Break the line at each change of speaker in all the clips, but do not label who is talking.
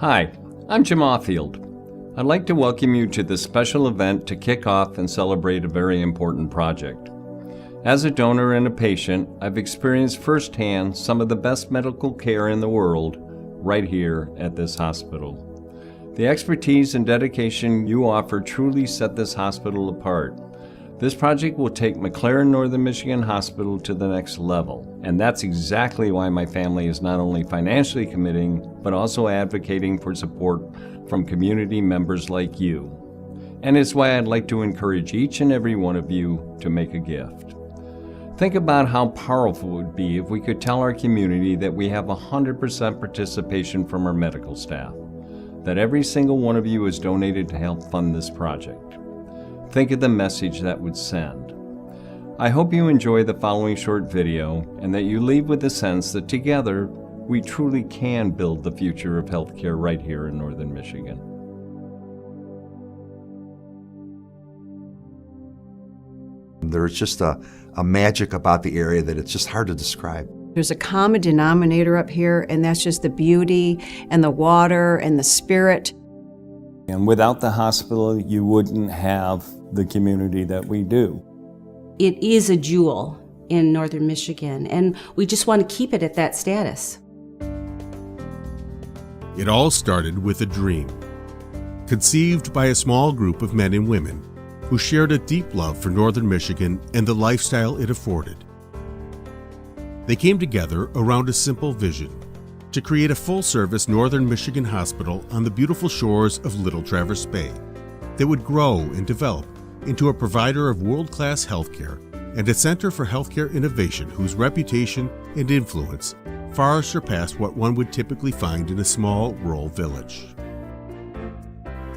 Hi, I'm Jim Offield. I'd like to welcome you to this special event to kick off and celebrate a very important project. As a donor and a patient, I've experienced firsthand some of the best medical care in the world right here at this hospital. The expertise and dedication you offer truly set this hospital apart. This project will take McLaren Northern Michigan Hospital to the next level, and that's exactly why my family is not only financially committing, but also advocating for support from community members like you. And it's why I'd like to encourage each and every one of you to make a gift. Think about how powerful it would be if we could tell our community that we have 100% participation from our medical staff, that every single one of you is donated to help fund this project. Think of the message that would send. I hope you enjoy the following short video and that you leave with the sense that together we truly can build the future of healthcare right here in Northern Michigan.
There's just a magic about the area that it's just hard to describe.
There's a common denominator up here, and that's just the beauty and the water and the spirit.
And without the hospital, you wouldn't have the community that we do.
It is a jewel in Northern Michigan, and we just want to keep it at that status.
It all started with a dream, conceived by a small group of men and women who shared a deep love for Northern Michigan and the lifestyle it afforded. They came together around a simple vision: to create a full-service Northern Michigan hospital on the beautiful shores of Little Traverse Bay that would grow and develop into a provider of world-class healthcare and a center for healthcare innovation whose reputation and influence far surpassed what one would typically find in a small rural village.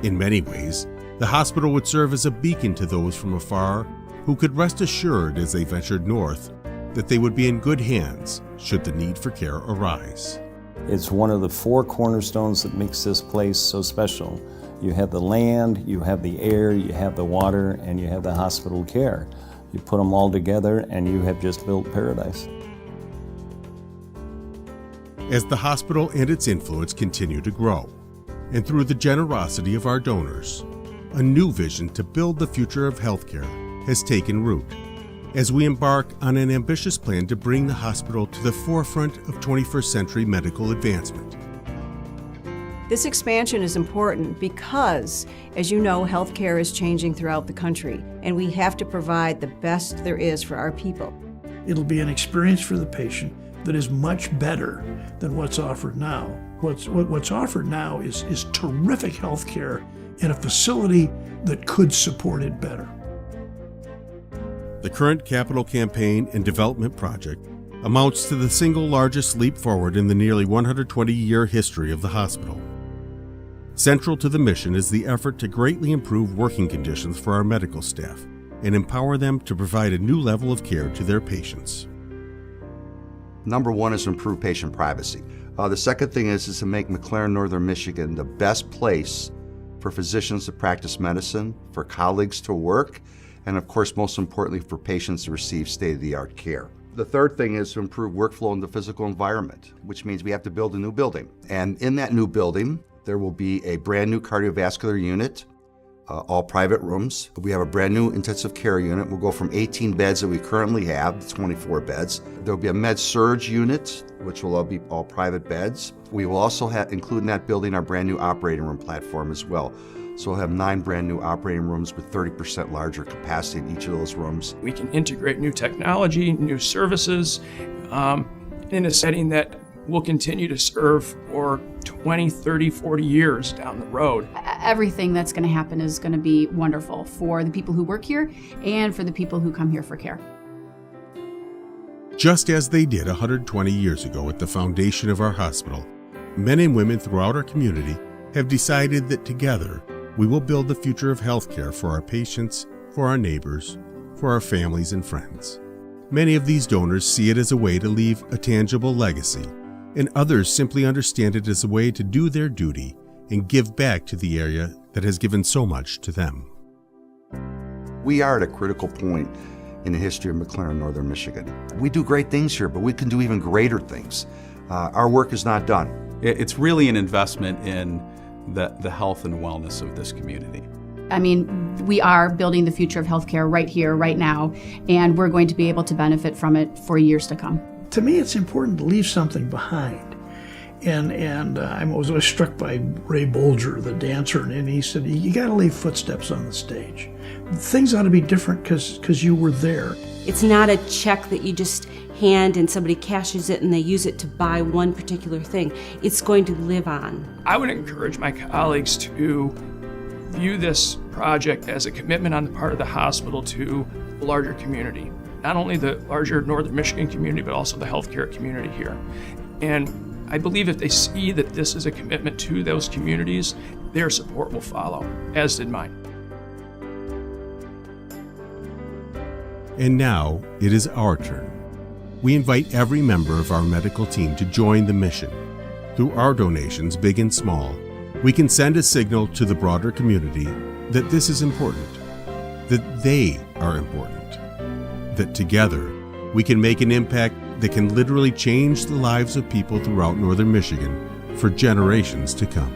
In many ways, the hospital would serve as a beacon to those from afar who could rest assured as they ventured north that they would be in good hands should the need for care arise.
It's one of the four cornerstones that makes this place so special. You have the land, you have the air, you have the water, and you have the hospital care. You put them all together and you have just built paradise.
As the hospital and its influence continue to grow, and through the generosity of our donors, a new vision to build the future of healthcare has taken root as we embark on an ambitious plan to bring the hospital to the forefront of 21st century medical advancement.
This expansion is important because, as you know, healthcare is changing throughout the country, and we have to provide the best there is for our people.
It'll be an experience for the patient that is much better than what's offered now. What's offered now is terrific healthcare in a facility that could support it better.
The current capital campaign and development project amounts to the single largest leap forward in the nearly 120-year history of the hospital. Central to the mission is the effort to greatly improve working conditions for our medical staff and empower them to provide a new level of care to their patients.
Number one is to improve patient privacy. The second thing is to make McLaren Northern Michigan the best place for physicians to practice medicine, for colleagues to work, and of course, most importantly, for patients to receive state-of-the-art care. The third thing is to improve workflow in the physical environment, which means we have to build a new building. And in that new building, there will be a brand new cardiovascular unit, all private rooms. We have a brand new intensive care unit. We'll go from 18 beds that we currently have to 24 beds. There'll be a med-surg unit, which will all be all private beds. We will also include in that building our brand new operating room platform as well. So we'll have 9 brand new operating rooms with 30% larger capacity in each of those rooms.
We can integrate new technology, new services in a setting that will continue to serve for 20, 30, 40 years down the road.
Everything that's going to happen is going to be wonderful for the people who work here and for the people who come here for care.
Just as they did 120 years ago at the foundation of our hospital, men and women throughout our community have decided that together we will build the future of healthcare for our patients, for our neighbors, for our families and friends. Many of these donors see it as a way to leave a tangible legacy, and others simply understand it as a way to do their duty and give back to the area that has given so much to them.
We are at a critical point in the history of McLaren Northern Michigan. We do great things here, but we can do even greater things. Our work is not done.
It's really an investment in the health and wellness of this community.
I mean, we are building the future of healthcare right here, right now, and we're going to be able to benefit from it for years to come.
To me, it's important to leave something behind. And I was always struck by Ray Bolger, the dancer, and he said, you got to leave footsteps on the stage. Things ought to be different because you were there.
It's not a check that you just hand and somebody cashes it and they use it to buy one particular thing. It's going to live on.
I would encourage my colleagues to view this project as a commitment on the part of the hospital to the larger community. Not only the larger Northern Michigan community, but also the healthcare community here. And I believe if they see that this is a commitment to those communities, their support will follow, as did mine.
And now it is our turn. We invite every member of our medical team to join the mission. Through our donations, big and small, we can send a signal to the broader community that this is important, that they are important, that together we can make an impact that can literally change the lives of people throughout Northern Michigan for generations to come.